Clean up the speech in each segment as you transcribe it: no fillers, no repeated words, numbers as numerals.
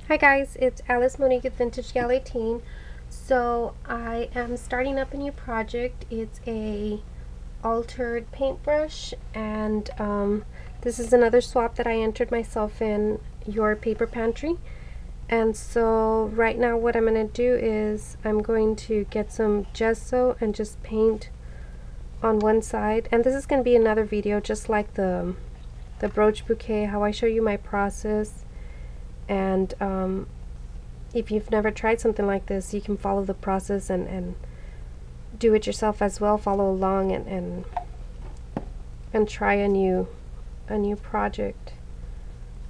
Hi guys, it's Alice Monique at Vintage Gal 18. So I am starting up a new project. It's a altered paintbrush, and this is another swap that I entered myself in your paper pantry. And so right now what I'm going to do is I'm going to get some gesso and just paint on one side. And this is going to be another video just like the brooch bouquet, how I show you my process. And if you've never tried something like this, you can follow the process and do it yourself as well. Follow along and try a new project.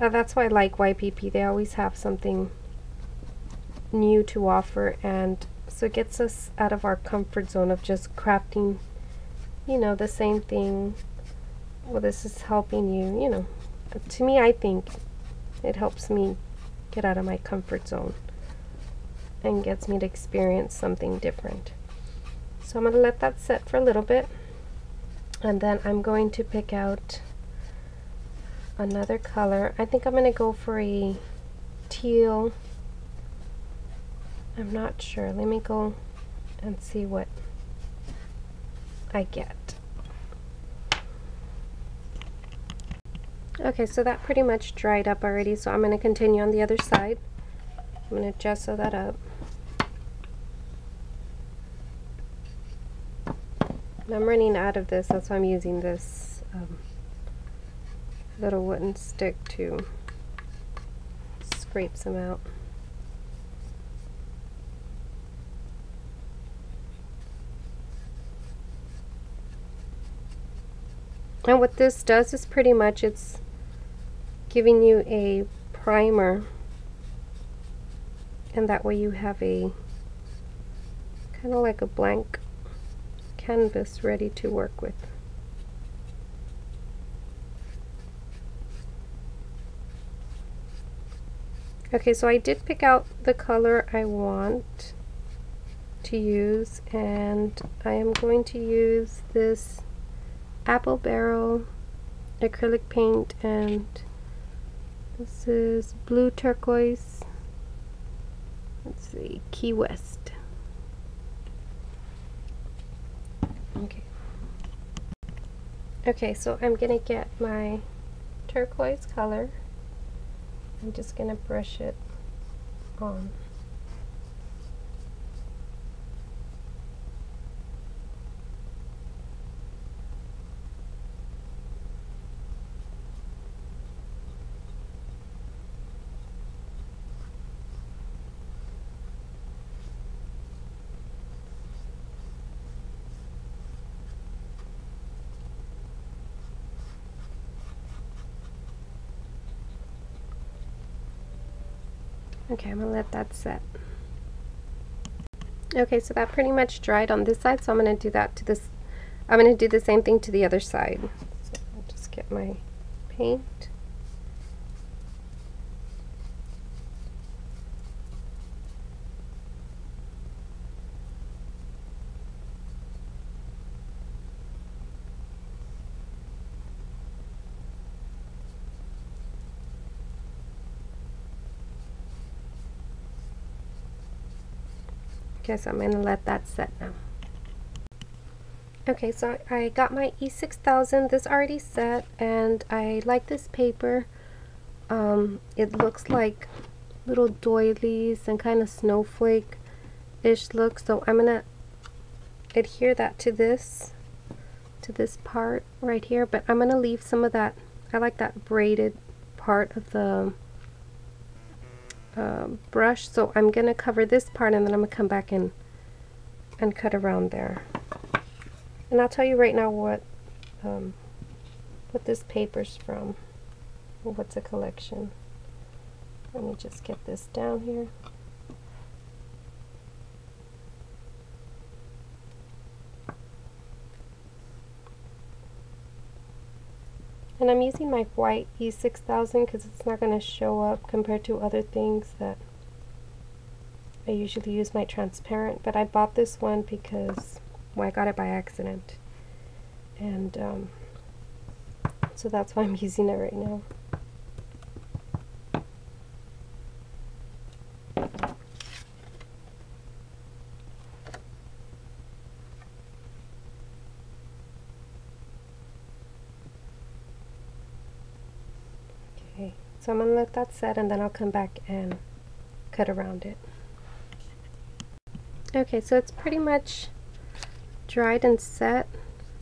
That's why I like YPP. They always have something new to offer, and so it gets us out of our comfort zone of just crafting, the same thing. Well, this is helping you, to me, I think it helps me get out of my comfort zone and gets me to experience something different. So I'm going to let that set for a little bit, and then I'm going to pick out another color. I think I'm going to go for a teal. I'm not sure. Let me go and see what I get. Okay, so that pretty much dried up already, so I'm going to continue on the other side. I'm going to gesso that up. And I'm running out of this, that's why I'm using this little wooden stick to scrape some out. And what this does is pretty much it's giving you a primer, and that way you have a kind of like a blank canvas ready to work with. Okay, so I did pick out the color I want to use, and I am going to use this apple barrel acrylic paint, and this is blue turquoise. Let's see, Key West. Okay, so I'm gonna get my turquoise color. I'm just gonna brush it on. Okay, I'm gonna let that set. Okay, so that pretty much dried on this side, so I'm gonna do that to this. I'm gonna do the same thing to the other side. So I'll just get my paint. Okay, so I'm going to let that set now. Okay, so I got my E6000. This already set, and I like this paper. It looks like little doilies and kind of snowflake-ish look. So I'm going to adhere that to this part right here, but I'm going to leave some of that. I like that braided part of the brush, so I'm gonna cover this part, and then I'm gonna come back and cut around there. And I'll tell you right now what this paper's from, or what's a collection. Let me just get this down here. And I'm using my white E6000 because it's not going to show up compared to other things that I usually use my transparent. But I bought this one because, well, I got it by accident. And so that's why I'm using it right now. Okay, so I'm going to let that set and then I'll come back and cut around it. Okay, so it's pretty much dried and set,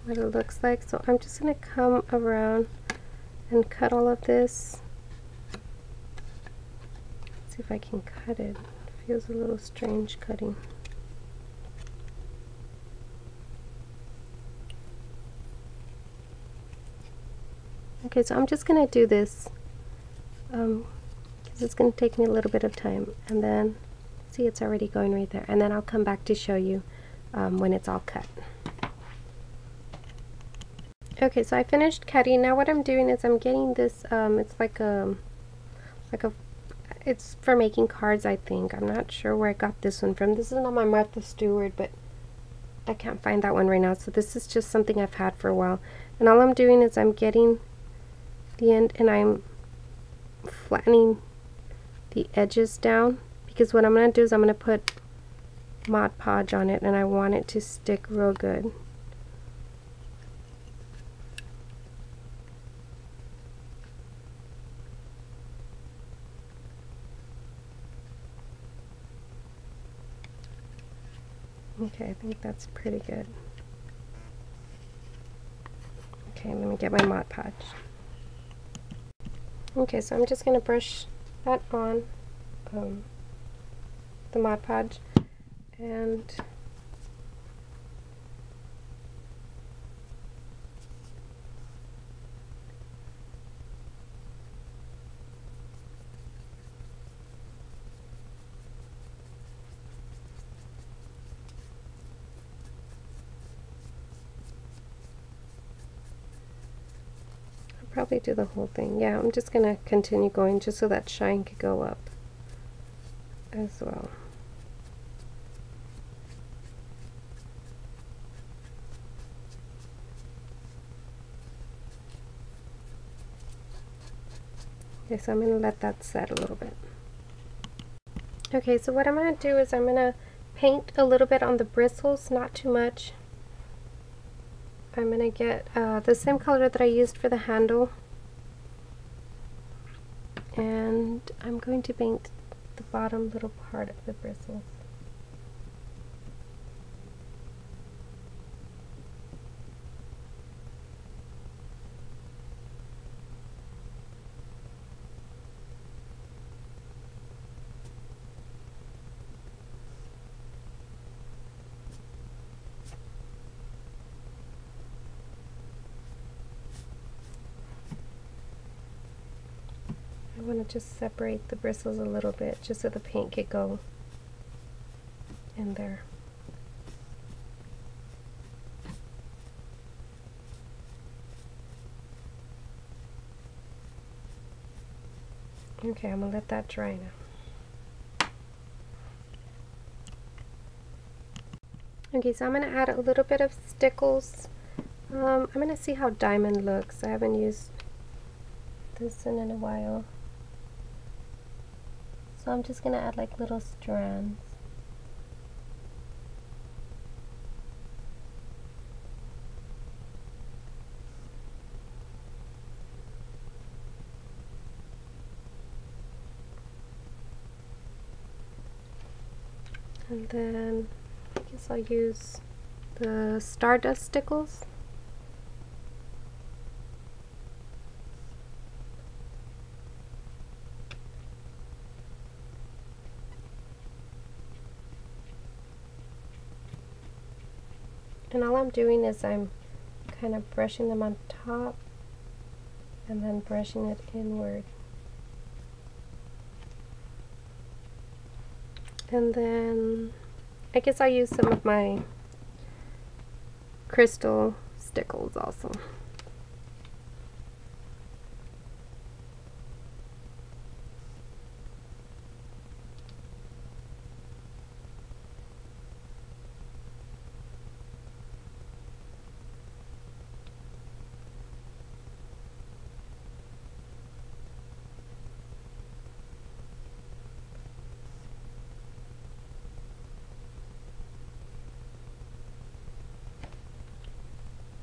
what it looks like. So I'm just going to come around and cut all of this. Let's see if I can cut it. It feels a little strange cutting. Okay, so I'm just going to do this because it's going to take me a little bit of time, and then see, it's already going right there, and then I'll come back to show you when it's all cut. Okay, so I finished cutting. Now what I'm doing is I'm getting this, it's it's for making cards, I think. I'm not sure where I got this one from. This is not my Martha Stewart, but I can't find that one right now. So this is just something I've had for a while. And all I'm doing is I'm getting the end and I'm flattening the edges down, because what I'm going to do is I'm going to put Mod Podge on it and I want it to stick real good. Okay, I think that's pretty good. Okay, let me get my Mod Podge. Okay, so I'm just going to brush that on, the Mod Podge, and probably do the whole thing. Yeah, I'm just gonna continue going just so that shine could go up as well. Okay, so I'm gonna let that set a little bit. Okay, so what I'm gonna do is I'm gonna paint a little bit on the bristles, not too much. I'm gonna get the same color that I used for the handle, and I'm going to paint the bottom little part of the bristles. I want to just separate the bristles a little bit just so the paint could go in there. Okay, I'm going to let that dry now. Okay, so I'm going to add a little bit of Stickles. I'm going to see how diamond looks. I haven't used this in a while. So I'm just going to add like little strands. And then I guess I'll use the Stardust Stickles. And all I'm doing is I'm kind of brushing them on top and then brushing it inward. And then I guess I'll use some of my crystal Stickles also.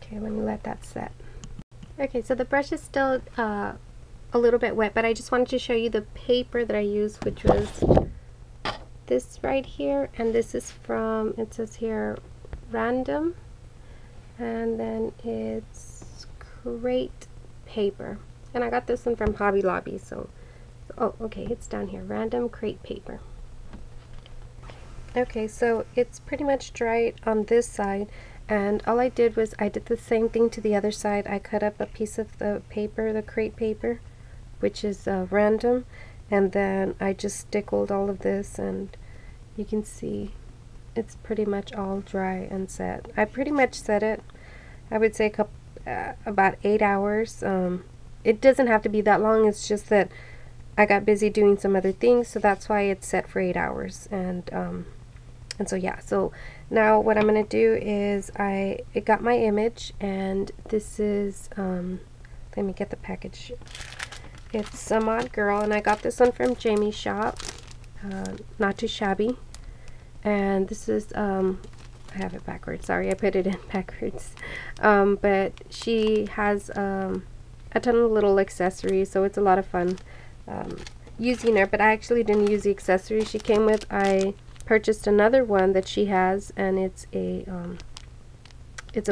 Okay, let me let that set. Okay, so the brush is still a little bit wet, but I just wanted to show you the paper that I used, which was this right here, and this is from, it says here, Random, and then it's crepe paper, and I got this one from Hobby Lobby. So oh, okay, it's down here, Random crepe paper. Okay, so it's pretty much dried on this side, and all I did was I did the same thing to the other side. I cut up a piece of the paper, the crepe paper, which is Random, and then I just stickled all of this, and you can see it's pretty much all dry and set. I pretty much set it, I would say about 8 hours. It doesn't have to be that long, it's just that I got busy doing some other things, so that's why it's set for 8 hours. And so yeah, so now what I'm gonna do is I got my image, and this is let me get the package. It's Some Odd Girl, and I got this one from Jamie's shop, Not Too Shabby. And this is I have it backwards, sorry, I put it in backwards, but she has a ton of little accessories, so it's a lot of fun using her. But I actually didn't use the accessories she came with. I purchased another one that she has, and it's a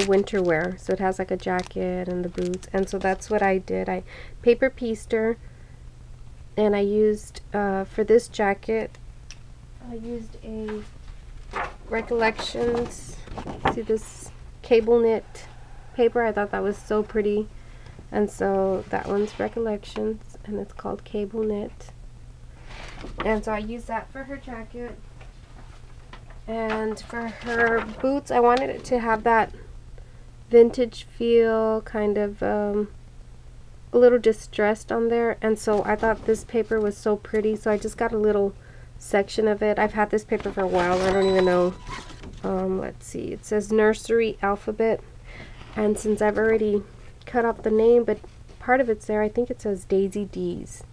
winter wear, so it has like a jacket and the boots, and so that's what I did. I paper pieced her, and I used for this jacket I used a Recollections, see this cable knit paper. I thought that was so pretty, and so that one's Recollections, and it's called cable knit, and so I used that for her jacket. And for her boots, I wanted it to have that vintage feel, kind of a little distressed on there, and so I thought this paper was so pretty, so I just got a little section of it. I've had this paper for a while, I don't even know. Let's see, it says Nursery Alphabet, and since I've already cut off the name, but part of it's there, I think it says Daisy D's.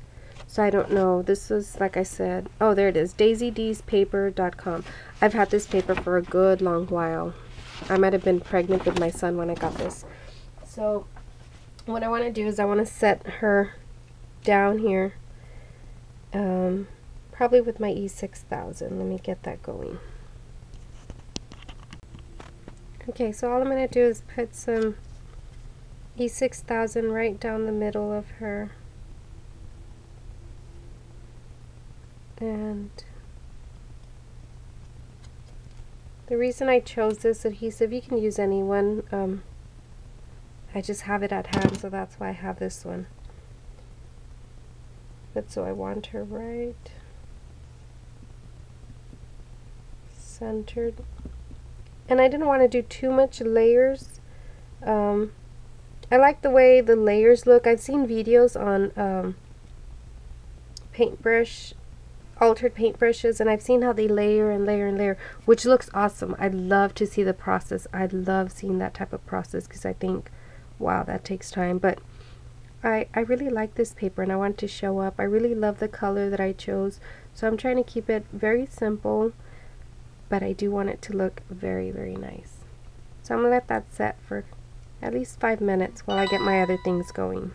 So I don't know. This was, like I said, oh, there it is, daisydspaper.com. I've had this paper for a good long while. I might have been pregnant with my son when I got this. So what I want to do is I want to set her down here, probably with my E6000. Let me get that going. Okay, so all I'm going to do is put some E6000 right down the middle of her. And the reason I chose this adhesive, you can use any one, I just have it at hand, so that's why I have this one. But so I want her right centered, and I didn't want to do too much layers. I like the way the layers look. I've seen videos on paintbrush, altered paintbrushes, and I've seen how they layer and layer and layer, which looks awesome. I'd love to see the process. I'd love seeing that type of process, because I think, wow, that takes time. But I really like this paper, and I want to show up. I really love the color that I chose, so I'm trying to keep it very simple, but I do want it to look very, very nice. So I'm gonna let that set for at least 5 minutes while I get my other things going.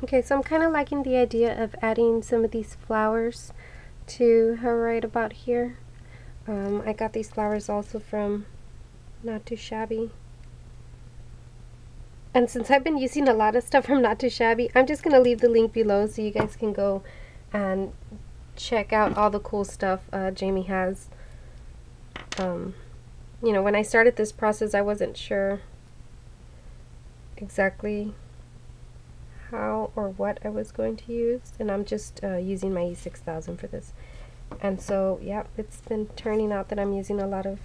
Okay, so I'm kind of liking the idea of adding some of these flowers to her right about here. I got these flowers also from Not Too Shabby. And since I've been using a lot of stuff from Not Too Shabby, I'm just going to leave the link below so you guys can go and check out all the cool stuff Jamie has. You know, when I started this process, I wasn't sure exactly how or what I was going to use, and I'm just using my E6000 for this. And so, yeah, it's been turning out that I'm using a lot of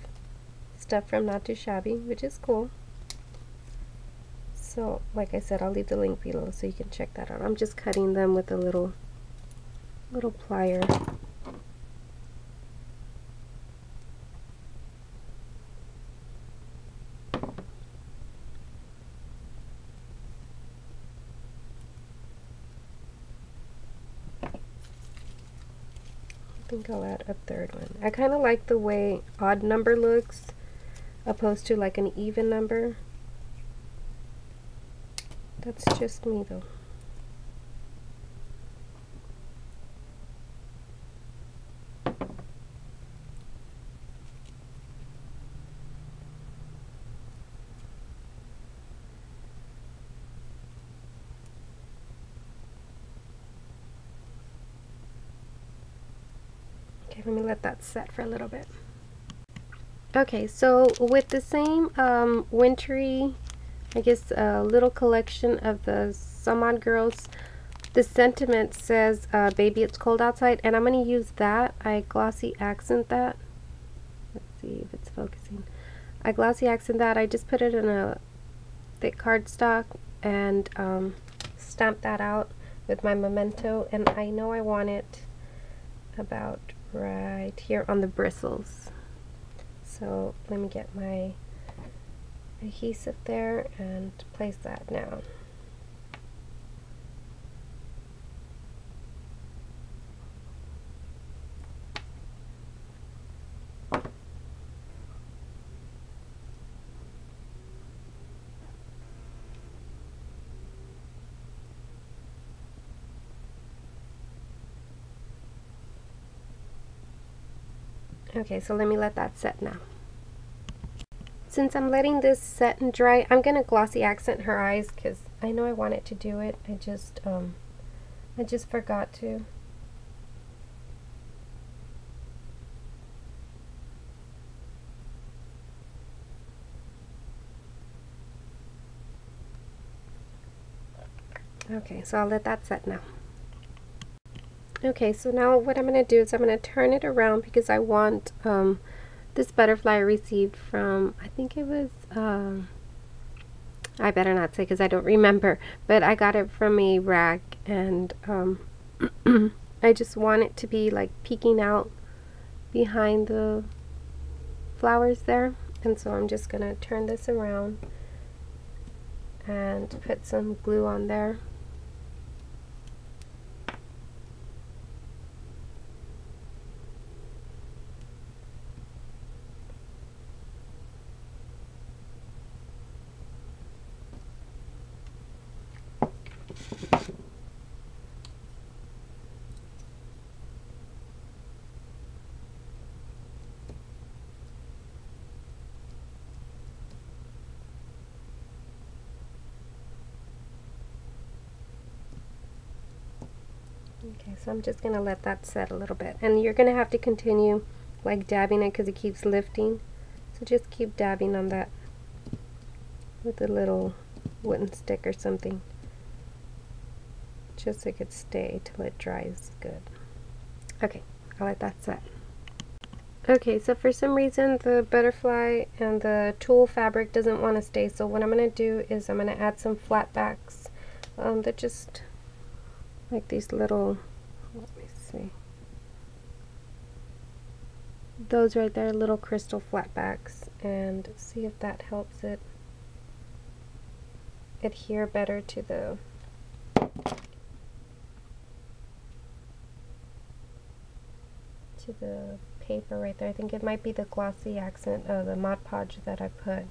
stuff from Not Too Shabby, which is cool. So, like I said, I'll leave the link below so you can check that out. I'm just cutting them with a little plier. I think I'll add a third one. I kind of like the way odd number looks opposed to like an even number. That's just me though. Okay, let me let that set for a little bit. Okay, so with the same wintry, I guess, little collection of the Some Odd Girls, the sentiment says, baby, it's cold outside, and I'm going to use that. I glossy accent that. Let's see if it's focusing. I glossy accent that. I just put it in a thick cardstock and stamp that out with my memento, and I know I want it about right here on the bristles. So let me get my adhesive there and place that down. Okay, so let me let that set now. Since I'm letting this set and dry, I'm gonna glossy accent her eyes because I know I wanted to do it. I just forgot to. Okay, so I'll let that set now. Okay, so now what I'm going to do is I'm going to turn it around because I want this butterfly I received from, I think it was, I better not say because I don't remember, but I got it from a rack, and I just want it to be like peeking out behind the flowers there, and so I'm just going to turn this around and put some glue on there. Okay, so I'm just going to let that set a little bit. And you're going to have to continue like dabbing it because it keeps lifting. So just keep dabbing on that with a little wooden stick or something. Just so it could stay till it dries good. Okay, I'll let that set. Okay, so for some reason the butterfly and the tulle fabric doesn't want to stay. So what I'm going to do is I'm going to add some flat backs that just like these little, let me see, those right there, little crystal flat backs, and see if that helps it adhere better to the paper right there. I think it might be the glossy accent, the Mod Podge that I put.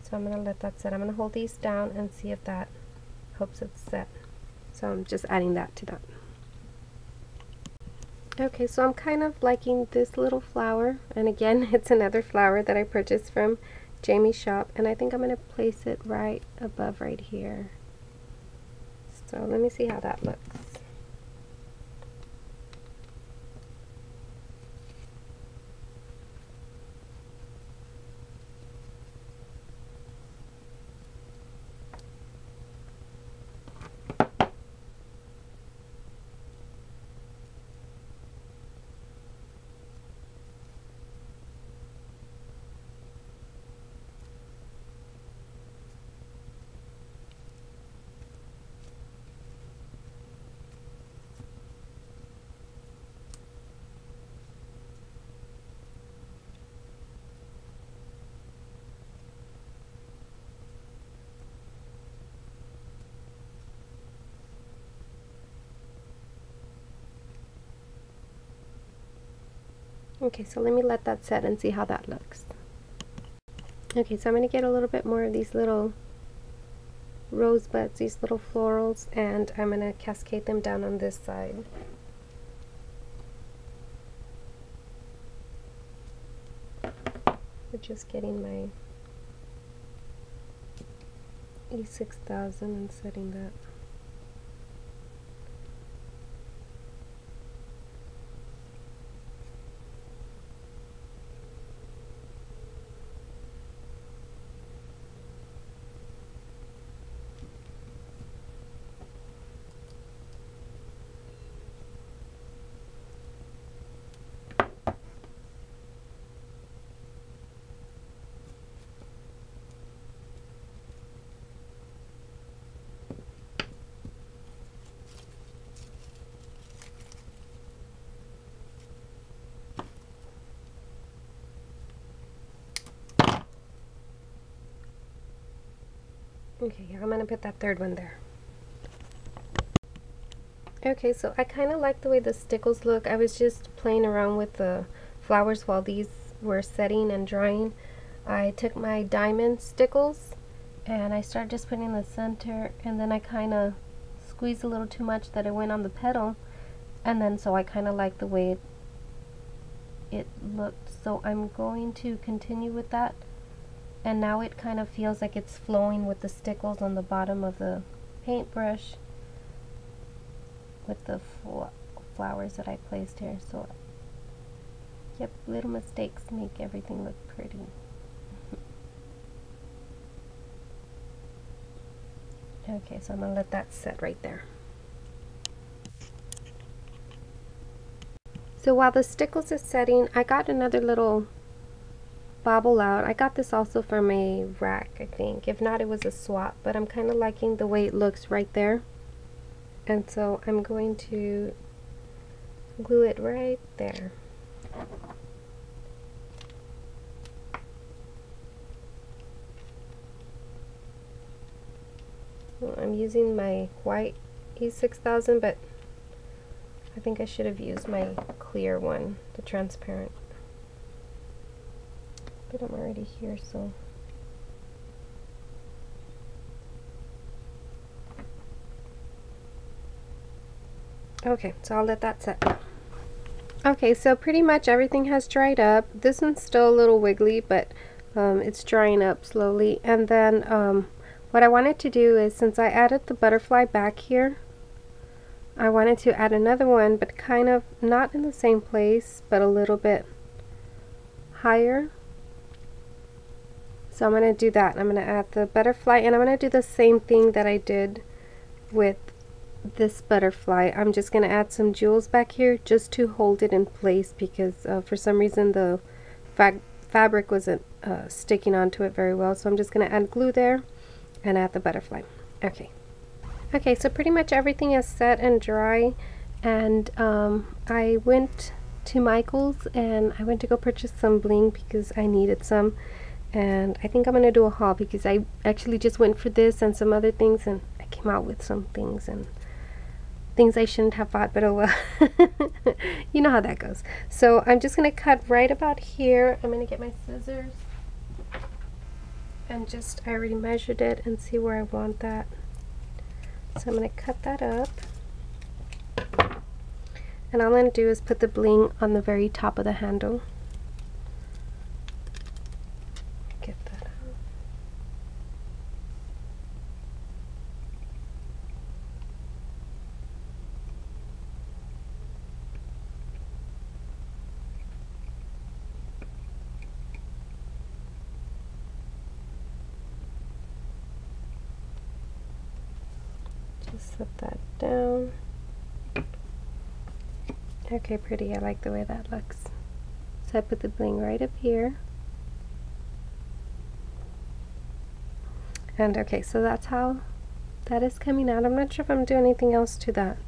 So I'm going to let that set. I'm going to hold these down and see if that helps it set. So I'm just adding that to that. Okay, so I'm kind of liking this little flower, and again it's another flower that I purchased from Jamie's shop, and I think I'm going to place it right above right here. So let me see how that looks. Okay, so let me let that set and see how that looks. Okay, so I'm going to get a little bit more of these little rosebuds, these little florals, and I'm going to cascade them down on this side. We're just getting my E6000 and setting that. Okay, I'm going to put that third one there. Okay, so I kind of like the way the stickles look. I was just playing around with the flowers while these were setting and drying. I took my diamond stickles and I started just putting in the center, and then I kind of squeezed a little too much that it went on the petal, and then so I kind of like the way it looked. So I'm going to continue with that. And now it kind of feels like it's flowing with the stickles on the bottom of the paintbrush with the flowers that I placed here. So, yep, little mistakes make everything look pretty. Okay, so I'm going to let that set right there. So while the stickles is setting, I got another little bobble out. I got this also from a rack, I think. If not, it was a swap, but I'm kind of liking the way it looks right there. And so I'm going to glue it right there. Well, I'm using my white E6000, but I think I should have used my clear one, the transparent. But I'm already here, so. Okay, so I'll let that set. Okay, so pretty much everything has dried up. This one's still a little wiggly, but it's drying up slowly. And then what I wanted to do is, since I added the butterfly back here, I wanted to add another one, but kind of not in the same place, but a little bit higher. So I'm going to do that. I'm going to add the butterfly, and I'm going to do the same thing that I did with this butterfly. I'm just going to add some jewels back here just to hold it in place, because for some reason the fabric wasn't sticking onto it very well. So I'm just going to add glue there and add the butterfly. Okay. Okay, so pretty much everything is set and dry, and I went to Michael's and I went to go purchase some bling because I needed some. And I think I'm going to do a haul because I actually just went for this and some other things, and I came out with some things and things I shouldn't have bought, but oh well. You know how that goes. So I'm just going to cut right about here. I'm going to get my scissors and just, I already measured it and see where I want that. So I'm going to cut that up. And all I'm going to do is put the bling on the very top of the handle. Just set that down. Okay, pretty. I like the way that looks. So I put the bling right up here. And okay, so that's how that is coming out. I'm not sure if I'm doing anything else to that.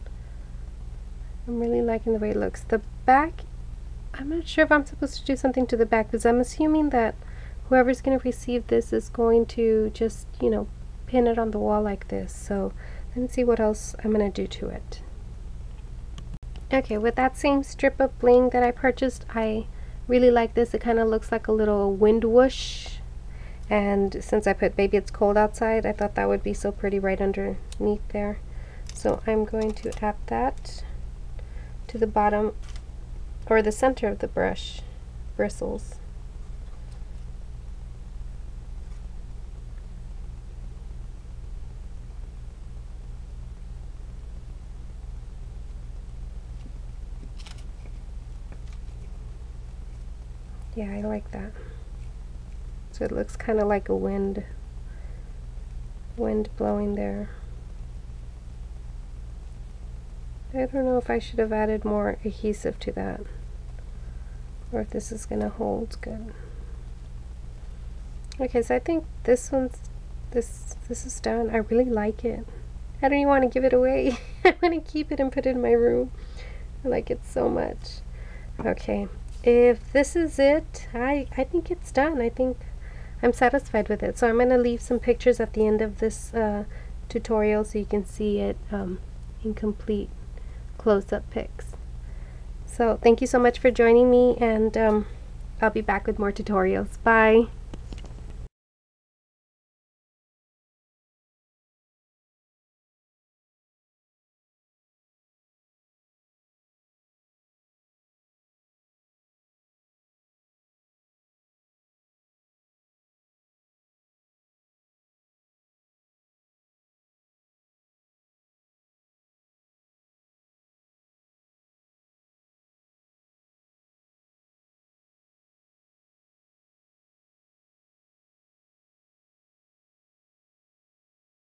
I'm really liking the way it looks. The back, I'm not sure if I'm supposed to do something to the back, because I'm assuming that whoever's going to receive this is going to just, you know, pin it on the wall like this. So let me see what else I'm going to do to it. Okay, with that same strip of bling that I purchased, I really like this. It kind of looks like a little wind whoosh. And since I put Baby It's Cold Outside, I thought that would be so pretty right underneath there. So I'm going to add that to the bottom or the center of the brush bristles. Yeah, I like that. So it looks kind of like a wind blowing there. I don't know if I should have added more adhesive to that, or if this is gonna hold good. Okay, so I think this is done. I really like it. I don't even want to give it away. I want to keep it and put it in my room. I like it so much. Okay, if this is it, I think it's done. I think I'm satisfied with it. So I'm going to leave some pictures at the end of this tutorial so you can see it in complete close-up pics. So thank you so much for joining me, and I'll be back with more tutorials. Bye!